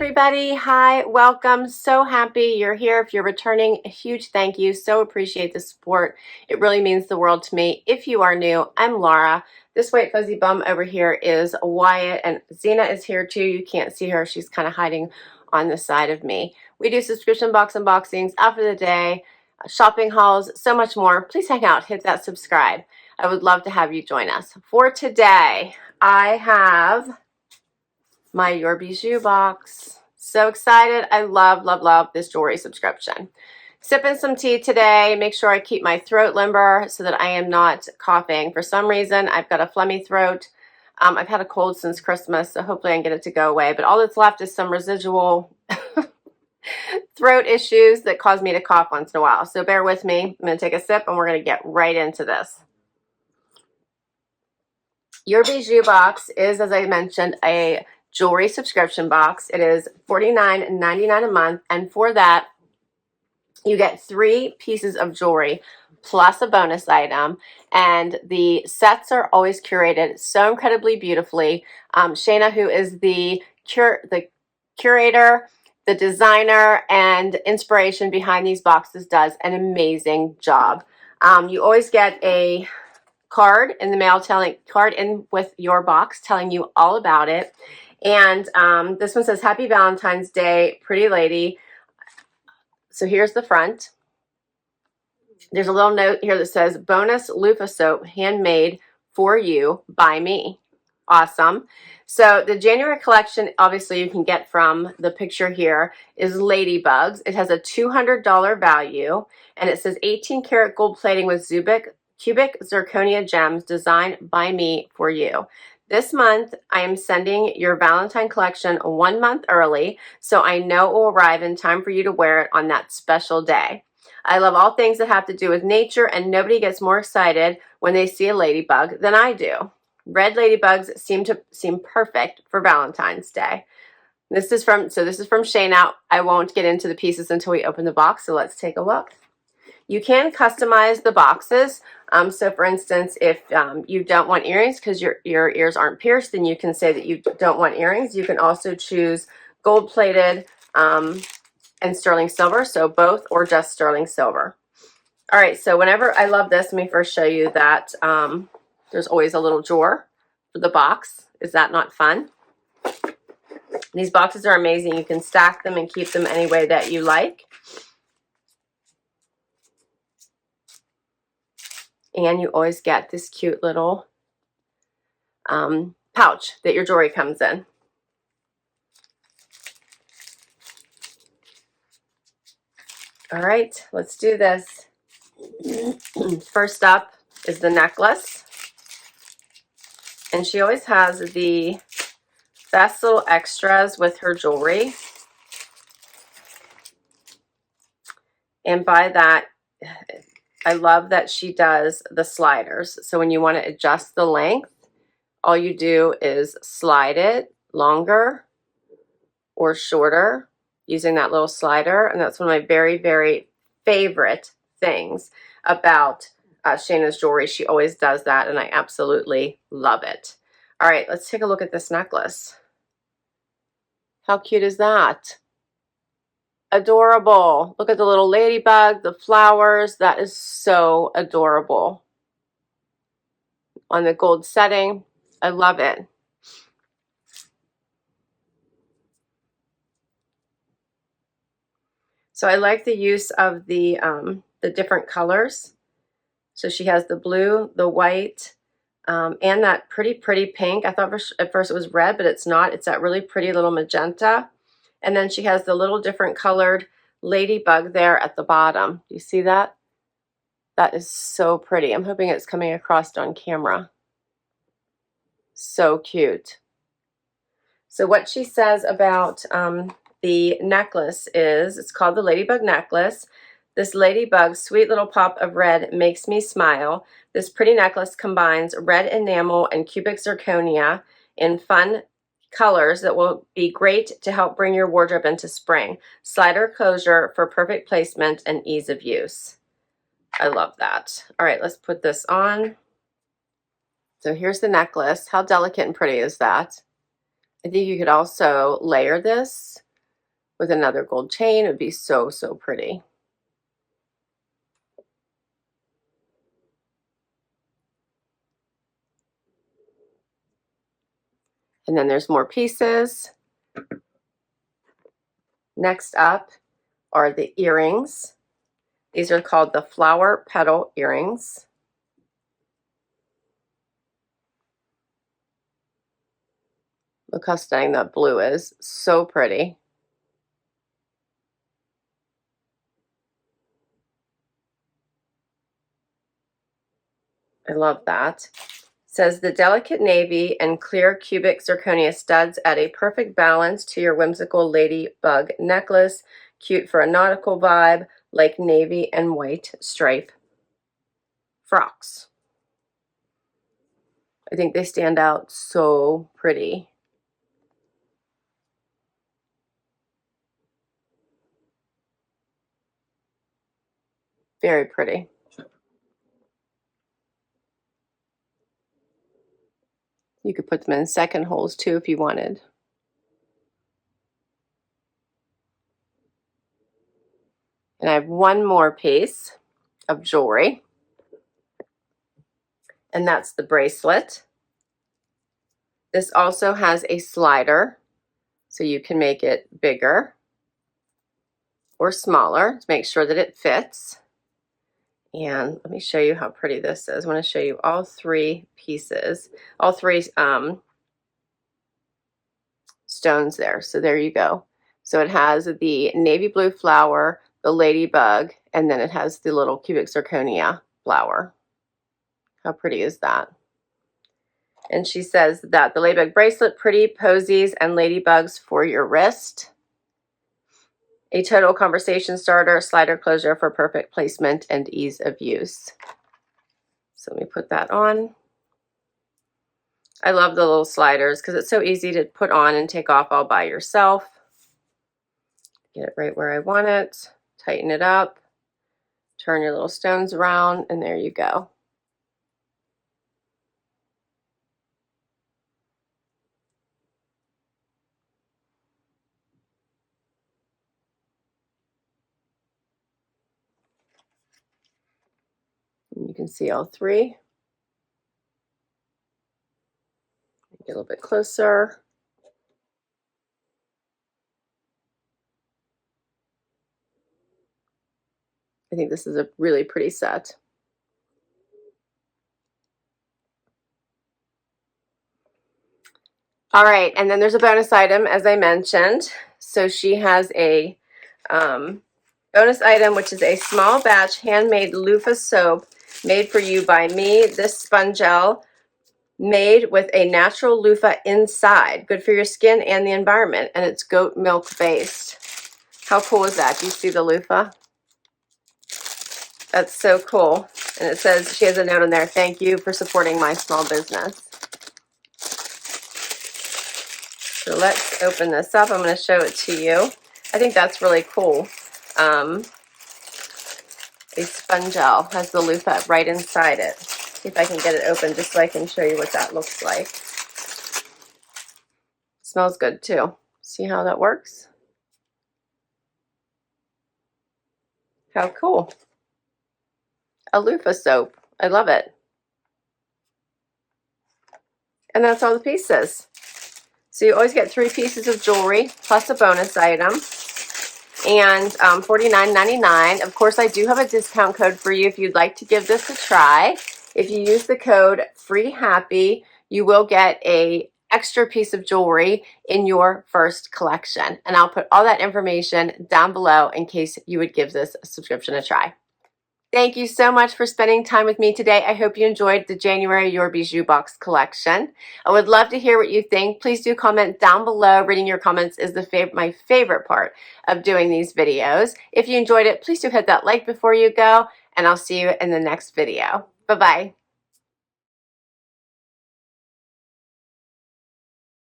everybody. Hi, welcome. So happy you're here. If you're returning, a huge thank you. So appreciate the support. It really means the world to me. If you are new, I'm Laura. This white fuzzy bum over here is Wyatt, and Zena is here too. You can't see her. She's kind of hiding on the side of me. We do subscription box unboxings, after the day, shopping hauls, so much more. Please hang out, hit that subscribe. I would love to have you join us. For today, I have my Your Bijoux box. So excited. I love, love, love this jewelry subscription. Sipping some tea today. Make sure I keep my throat limber so that I am not coughing. For some reason, I've got a phlegmy throat. I've had a cold since Christmas, so hopefully I can get it to go away. But all that's left is some residual throat issues that cause me to cough once in a while. So bear with me. I'm going to take a sip and we're going to get right into this. Your Bijoux box is, as I mentioned, a jewelry subscription box. It is $49.99 a month, and for that you get 3 pieces of jewelry plus a bonus item, and the sets are always curated so incredibly beautifully. Shayna, who is the curator, the designer, and inspiration behind these boxes, does an amazing job. You always get a card in the mail with your box telling you all about it. And this one says, Happy Valentine's Day, pretty lady. So here's the front. There's a little note here that says, bonus loofah soap handmade for you by me. Awesome. So the January collection, obviously you can get from the picture here, is Ladybugs. It has a $200 value, and it says 18 karat gold plating with cubic zirconia gems designed by me for you. This month, I am sending your Valentine collection 1 month early, so I know it will arrive in time for you to wear it on that special day. I love all things that have to do with nature, and nobody gets more excited when they see a ladybug than I do. Red ladybugs seem perfect for Valentine's Day. This is from Shayna. I won't get into the pieces until we open the box, so let's take a look. You can customize the boxes. So for instance, if you don't want earrings because your ears aren't pierced, then you can say that you don't want earrings. You can also choose gold-plated and sterling silver, so both, or just sterling silver. All right, so whenever, I love this, let me first show you that there's always a little drawer for the box. Is that not fun? These boxes are amazing. You can stack them and keep them any way that you like. And you always get this cute little pouch that your jewelry comes in. All right, let's do this. First up is the necklace. And she always has the best little extras with her jewelry. And by that, I love that she does the sliders. So when you want to adjust the length, all you do is slide it longer or shorter using that little slider. And that's one of my very, very favorite things about Shayna's jewelry. She always does that, and I absolutely love it. All right, let's take a look at this necklace. How cute is that? Adorable. Look at the little ladybug, the flowers. That is so adorable. On the gold setting. I love it. So I like the use of the different colors. So she has the blue, the white, and that pretty pink. I thought at first it was red, but it's not. It's that really pretty little magenta. And then she has the little different colored ladybug there at the bottom. Do you see that? That is so pretty. I'm hoping it's coming across on camera. So cute. So what she says about the necklace is, it's called the Ladybug necklace. This ladybug, sweet little pop of red, makes me smile. This pretty necklace combines red enamel and cubic zirconia in fun colors that will be great to help bring your wardrobe into spring. Slider closure for perfect placement and ease of use. I love that. All right, let's put this on. So here's the necklace. How delicate and pretty is that? I think you could also layer this with another gold chain. It would be so, so pretty. And then there's more pieces. Next up are the earrings. These are called the flower petal earrings. Look how stunning that blue is. So pretty. I love that. It says the delicate navy and clear cubic zirconia studs add a perfect balance to your whimsical ladybug necklace. Cute for a nautical vibe, like navy and white stripe frocks. I think they stand out so pretty. Very pretty. You could put them in second holes too if you wanted. And I have one more piece of jewelry, and that's the bracelet. This also has a slider, so you can make it bigger or smaller to make sure that it fits. And let me show you how pretty this is. I want to show you all three pieces, all three stones there. So there you go. So it has the navy blue flower, the ladybug, and then it has the little cubic zirconia flower. How pretty is that? And she says that the ladybug bracelet, pretty posies and ladybugs for your wrist. A total conversation starter, slider closure for perfect placement and ease of use. So let me put that on. I love the little sliders because it's so easy to put on and take off all by yourself. Get it right where I want it, tighten it up, turn your little stones around, and there you go. And you can see all three. Get a little bit closer. I think this is a really pretty set. All right, and then there's a bonus item, as I mentioned. So she has a bonus item, which is a small batch handmade loofah soap made for you by me. This sponge gel made with a natural loofah inside. Good for your skin and the environment, and it's goat milk based. How cool is that? Do you see the loofah? That's so cool. And it says, she has a note in there, thank you for supporting my small business. So let's open this up. I'm going to show it to you. I think that's really cool. A sponge gel has the loofah right inside it. See if I can get it open just so I can show you what that looks like. Smells good too. See how that works? How cool. A loofah soap. I love it. And that's all the pieces. So you always get 3 pieces of jewelry plus a bonus item. And $49.99. Of course, I do have a discount code for you if you'd like to give this a try. If you use the code FREEHAPPY, you will get an extra piece of jewelry in your first collection. And I'll put all that information down below in case you would give this a subscription a try. Thank you so much for spending time with me today. I hope you enjoyed the January Your Bijoux Box collection. I would love to hear what you think. Please do comment down below. Reading your comments is my favorite part of doing these videos. If you enjoyed it, please do hit that like before you go, and I'll see you in the next video. Bye-bye.